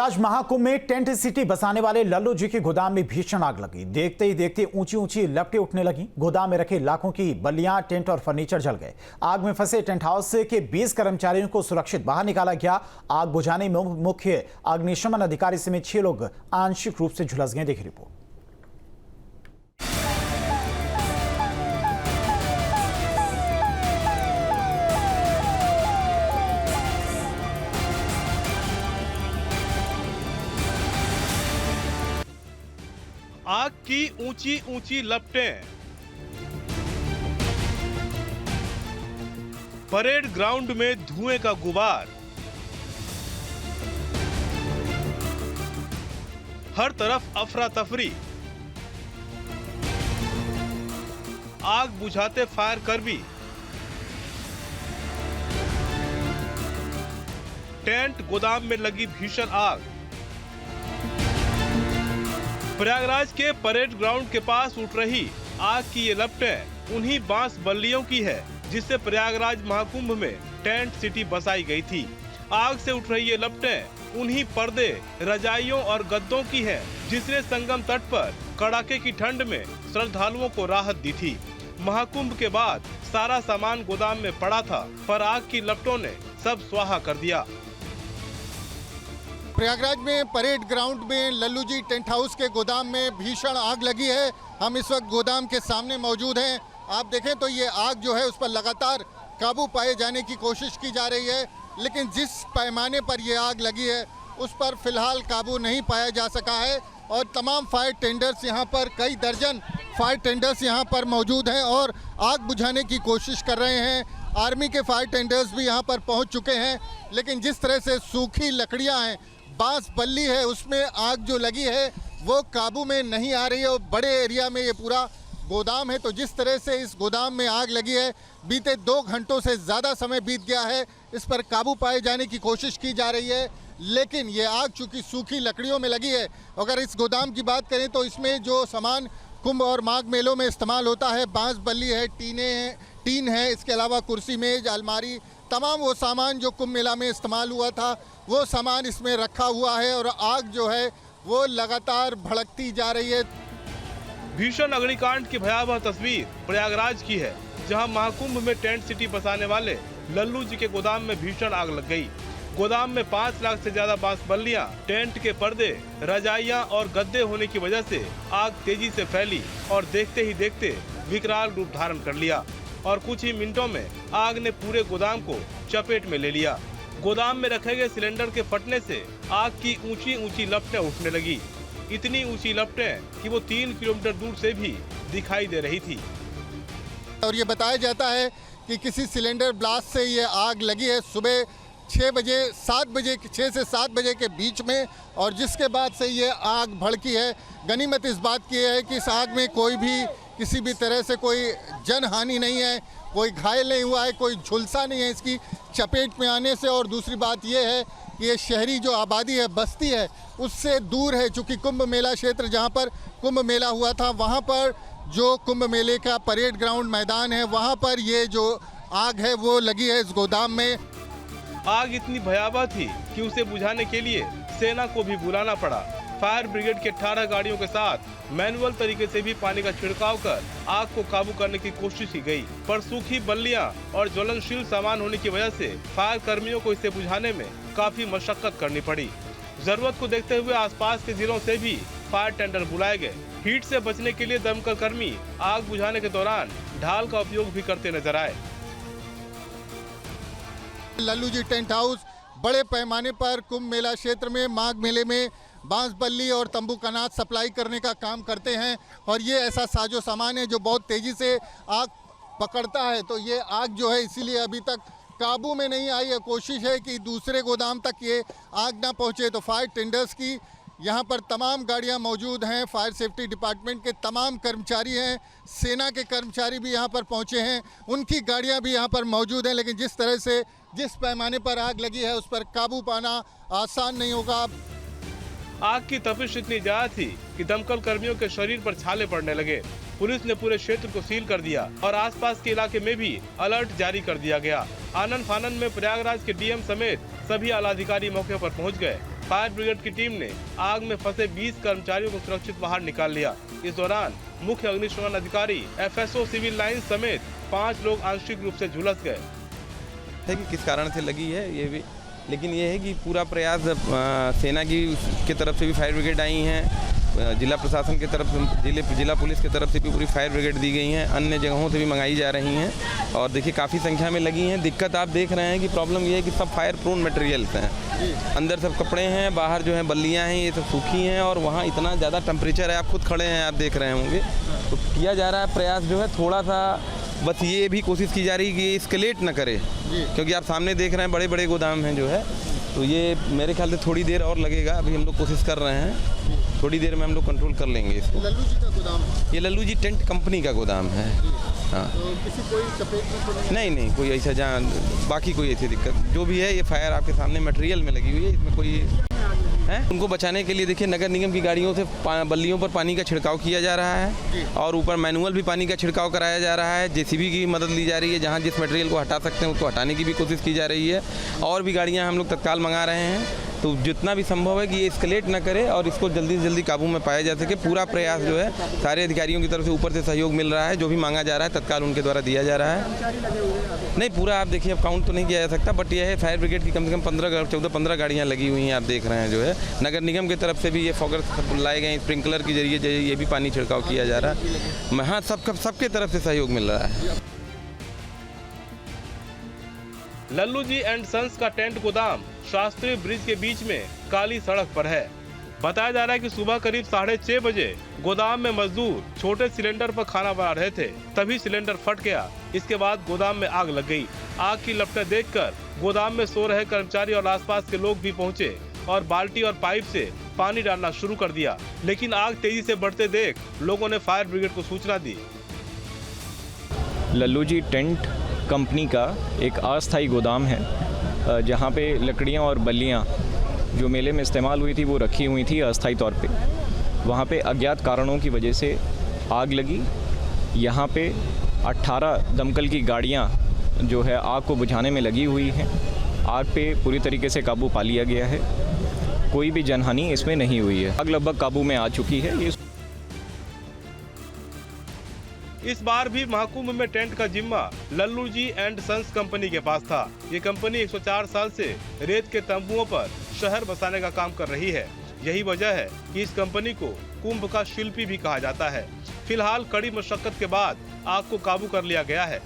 प्रयागराज महाकुंभ में tent city बसाने वाले लल्लू जी के गोदाम में भीषण आग लगी। देखते ही देखते ऊंची ऊंची लपटें उठने लगी। गोदाम में रखे लाखों की बल्लियां, टेंट और फर्नीचर जल गए। आग में फंसे टेंट हाउस के 20 कर्मचारियों को सुरक्षित बाहर निकाला गया। आग बुझाने में मुख्य अग्निशमन अधिकारी समेत 6 लोग आंशिक रूप से झुलस गए। देखिए रिपोर्ट। आग की ऊंची ऊंची लपटें, परेड ग्राउंड में धुएं का गुबार, हर तरफ अफरा तफरी। आग बुझाते फायर कर्मी, टेंट गोदाम में लगी भीषण आग। प्रयागराज के परेड ग्राउंड के पास उठ रही आग की ये लपटें उन्हीं बांस बल्लियों की है जिससे प्रयागराज महाकुंभ में टेंट सिटी बसाई गई थी। आग से उठ रही ये लपटें उन्हीं पर्दे, रजाइयों और गद्दों की है जिसने संगम तट पर कड़ाके की ठंड में श्रद्धालुओं को राहत दी थी। महाकुंभ के बाद सारा सामान गोदाम में पड़ा था, पर आग की लपटों ने सब स्वाहा कर दिया। प्रयागराज में परेड ग्राउंड में लल्लू जी टेंट हाउस के गोदाम में भीषण आग लगी है। हम इस वक्त गोदाम के सामने मौजूद हैं। आप देखें तो ये आग जो है उस पर लगातार काबू पाए जाने की कोशिश की जा रही है, लेकिन जिस पैमाने पर ये आग लगी है उस पर फिलहाल काबू नहीं पाया जा सका है। और तमाम फायर टेंडर्स यहाँ पर, कई दर्जन फायर टेंडर्स यहाँ पर मौजूद हैं और आग बुझाने की कोशिश कर रहे हैं। आर्मी के फायर टेंडर्स भी यहाँ पर पहुँच चुके हैं, लेकिन जिस तरह से सूखी लकड़ियाँ हैं, बांस बल्ली है, उसमें आग जो लगी है वो काबू में नहीं आ रही है। और बड़े एरिया में ये पूरा गोदाम है, तो जिस तरह से इस गोदाम में आग लगी है, बीते 2 घंटों से ज़्यादा समय बीत गया है। इस पर काबू पाए जाने की कोशिश की जा रही है, लेकिन ये आग चूँकि सूखी लकड़ियों में लगी है। अगर इस गोदाम की बात करें तो इसमें जो सामान कुंभ और माघ मेलों में इस्तेमाल होता है, बांस बल्ली है, टीन है, इसके अलावा कुर्सी मेज, अलमारी, तमाम वो सामान जो कुंभ मेला में इस्तेमाल हुआ था वो सामान इसमें रखा हुआ है और आग जो है वो लगातार भड़कती जा रही है। भीषण अग्निकांड की भयावह तस्वीर प्रयागराज की है, जहां महाकुंभ में टेंट सिटी बसाने वाले लल्लू जी के गोदाम में भीषण आग लग गई। गोदाम में 5 लाख से ज्यादा बांस बल्लियां, टेंट के पर्दे, रजाइयां और गद्दे होने की वजह से आग तेजी से फैली और देखते ही देखते विकराल रूप धारण कर लिया और कुछ ही मिनटों में आग ने पूरे गोदाम को चपेट में ले लिया। गोदाम में रखे गए सिलेंडर के फटने से आग की ऊंची ऊंची लपटें उठने लगी। इतनी ऊंची लपटें कि वो 3 किलोमीटर दूर से भी दिखाई दे रही थी। और ये बताया जाता है कि किसी सिलेंडर ब्लास्ट से ये आग लगी है सुबह 6 से 7 बजे के बीच में, और जिसके बाद से ये आग भड़की है। गनीमत इस बात की है कि इस आग में कोई भी किसी भी तरह से कोई जनहानि नहीं है, कोई घायल नहीं हुआ है, कोई झुलसा नहीं है इसकी चपेट में आने से। और दूसरी बात ये है कि ये शहरी जो आबादी है, बस्ती है, उससे दूर है। चूँकि कुंभ मेला क्षेत्र जहाँ पर कुंभ मेला हुआ था, वहाँ पर जो कुंभ मेले का परेड ग्राउंड मैदान है, वहाँ पर ये जो आग है वो लगी है इस गोदाम में। आग इतनी भयावह थी कि उसे बुझाने के लिए सेना को भी बुलाना पड़ा। फायर ब्रिगेड के 18 गाड़ियों के साथ मैनुअल तरीके से भी पानी का छिड़काव कर आग को काबू करने की कोशिश की गई, पर सूखी बल्लियां और ज्वलनशील सामान होने की वजह से फायर कर्मियों को इसे बुझाने में काफी मशक्कत करनी पड़ी। जरूरत को देखते हुए आसपास के जिलों से भी फायर टेंडर बुलाए गए। हीट से बचने के लिए दमकल कर्मी आग बुझाने के दौरान ढाल का उपयोग भी करते नजर आए। लल्लू जी टेंट हाउस बड़े पैमाने पर कुंभ मेला क्षेत्र में, माघ मेले में बांस बल्ली और तंबू कनात सप्लाई करने का काम करते हैं। और ये ऐसा साजो सामान है जो बहुत तेज़ी से आग पकड़ता है। तो ये आग जो है इसीलिए अभी तक काबू में नहीं आई है। कोशिश है कि दूसरे गोदाम तक ये आग ना पहुंचे। तो फायर टेंडर्स की यहाँ पर तमाम गाड़ियाँ मौजूद हैं, फायर सेफ्टी डिपार्टमेंट के तमाम कर्मचारी हैं, सेना के कर्मचारी भी यहाँ पर पहुँचे हैं, उनकी गाड़ियाँ भी यहाँ पर मौजूद हैं। लेकिन जिस तरह से, जिस पैमाने पर आग लगी है, उस पर काबू पाना आसान नहीं होगा। आग की तपिश इतनी ज्यादा थी कि दमकल कर्मियों के शरीर पर छाले पड़ने लगे। पुलिस ने पूरे क्षेत्र को सील कर दिया और आसपास के इलाके में भी अलर्ट जारी कर दिया गया। आनन फानन में प्रयागराज के डीएम समेत सभी आला अधिकारी मौके पर पहुंच गए। फायर ब्रिगेड की टीम ने आग में फंसे 20 कर्मचारियों को सुरक्षित बाहर निकाल लिया। इस दौरान मुख्य अग्निशमन अधिकारी, FSO सिविल लाइन समेत 5 लोग आंशिक रूप से झुलस गए। है कि किस कारण से लगी है ये भी, लेकिन ये है कि पूरा प्रयास सेना की तरफ से भी फायर ब्रिगेड आई हैं, जिला प्रशासन की तरफ से, जिला पुलिस की तरफ से भी पूरी फायर ब्रिगेड दी गई हैं, अन्य जगहों से भी मंगाई जा रही हैं और देखिए काफ़ी संख्या में लगी हैं। दिक्कत आप देख रहे हैं कि प्रॉब्लम ये है कि सब फायर प्रून मटेरियल्स हैं, अंदर सब कपड़े हैं, बाहर जो है बल्लियाँ हैं, ये सब सूखी हैं और वहाँ इतना ज़्यादा टेम्परेचर है, आप खुद खड़े हैं, आप देख रहे होंगे। तो किया जा रहा है प्रयास जो है थोड़ा सा, बस ये भी कोशिश की जा रही है कि ये एस्केलेट ना करे, क्योंकि आप सामने देख रहे हैं बड़े बड़े गोदाम हैं जो है, तो ये मेरे ख्याल से थोड़ी देर और लगेगा। अभी हम लोग कोशिश कर रहे हैं, थोड़ी देर में हम लोग कंट्रोल कर लेंगे इसको। लल्लू जी का गोदाम, ये लल्लू जी टेंट कंपनी का गोदाम है। हाँ, तो किसी कोई चपेट में तो नहीं कोई ऐसा जहाँ बाकी कोई ऐसी दिक्कत जो भी है, ये फायर आपके सामने मटेरियल में लगी हुई है, इसमें कोई है। उनको बचाने के लिए देखिए नगर निगम की गाड़ियों से बल्लियों पर पानी का छिड़काव किया जा रहा है और ऊपर मैनुअल भी पानी का छिड़काव कराया जा रहा है। JCB की मदद ली जा रही है, जहाँ जिस मटेरियल को हटा सकते हैं उसको हटाने की भी कोशिश की जा रही है और भी गाड़ियाँ हम लोग तत्काल मंगा रहे हैं। तो जितना भी संभव है कि ये एस्केलेट ना करे और इसको जल्दी से जल्दी काबू में पाया जा सके, पूरा प्रयास जो है सारे अधिकारियों की तरफ से ऊपर से सहयोग मिल रहा है, जो भी मांगा जा रहा है तत्काल उनके द्वारा दिया जा रहा है। नहीं पूरा आप देखिए, अब काउंट तो नहीं किया जा सकता, बट यह है फायर ब्रिगेड की कम से कम 14-15 गाड़ियाँ लगी हुई हैं, आप देख रहे हैं जो है। नगर निगम की तरफ से भी ये फॉगर लाए गए, स्प्रिंकलर के जरिए ये भी पानी छिड़काव किया जा रहा है। हाँ, सबके तरफ से सहयोग मिल रहा है। लल्लू जी एंड सन्स का टेंट गोदाम शास्त्री ब्रिज के बीच में काली सड़क पर है। बताया जा रहा है कि सुबह करीब 6:30 बजे गोदाम में मजदूर छोटे सिलेंडर पर खाना बना रहे थे, तभी सिलेंडर फट गया। इसके बाद गोदाम में आग लग गई। आग की लपटें देखकर गोदाम में सो रहे कर्मचारी और आसपास के लोग भी पहुंचे और बाल्टी और पाइप से पानी डालना शुरू कर दिया, लेकिन आग तेजी से बढ़ते देख लोगों ने फायर ब्रिगेड को सूचना दी। लल्लू जी टेंट कंपनी का एक अस्थायी गोदाम है, जहाँ पे लकड़ियाँ और बल्लियाँ जो मेले में इस्तेमाल हुई थी वो रखी हुई थी अस्थायी तौर पे। वहाँ पे अज्ञात कारणों की वजह से आग लगी। यहाँ पे 18 दमकल की गाड़ियाँ जो है आग को बुझाने में लगी हुई हैं। आग पे पूरी तरीके से काबू पा लिया गया है, कोई भी जनहानि इसमें नहीं हुई है। आग लगभग काबू में आ चुकी है। इस बार भी महाकुंभ में टेंट का जिम्मा लल्लू जी एंड सन्स कंपनी के पास था। ये कंपनी 104 साल से रेत के तंबुओं पर शहर बसाने का काम कर रही है। यही वजह है कि इस कंपनी को कुंभ का शिल्पी भी कहा जाता है। फिलहाल कड़ी मशक्कत के बाद आग को काबू कर लिया गया है।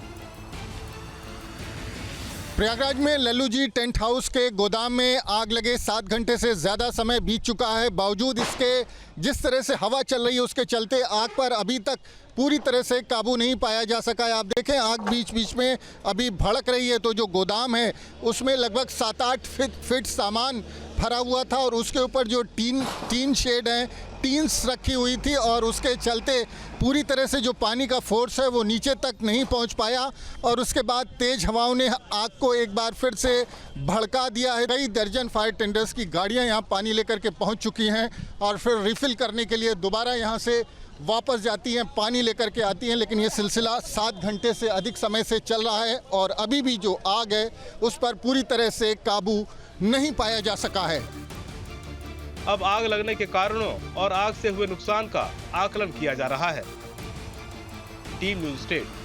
प्रयागराज में लल्लू जी टेंट हाउस के गोदाम में आग लगे 7 घंटे से ज़्यादा समय बीत चुका है। बावजूद इसके जिस तरह से हवा चल रही है उसके चलते आग पर अभी तक पूरी तरह से काबू नहीं पाया जा सका है। आप देखें आग बीच बीच में अभी भड़क रही है। तो जो गोदाम है उसमें लगभग 7-8 फीट सामान भरा हुआ था और उसके ऊपर जो टीन शेड हैं, टीन्स रखी हुई थी और उसके चलते पूरी तरह से जो पानी का फोर्स है वो नीचे तक नहीं पहुंच पाया और उसके बाद तेज़ हवाओं ने आग को एक बार फिर से भड़का दिया है। कई दर्जन फायर टेंडर्स की गाड़ियां यहां पानी लेकर के पहुंच चुकी हैं और फिर रिफ़िल करने के लिए दोबारा यहां से वापस जाती हैं, पानी लेकर के आती हैं। लेकिन ये सिलसिला 7 घंटे से अधिक समय से चल रहा है और अभी भी जो आग है उस पर पूरी तरह से काबू नहीं पाया जा सका है। अब आग लगने के कारणों और आग से हुए नुकसान का आकलन किया जा रहा है। Team news state.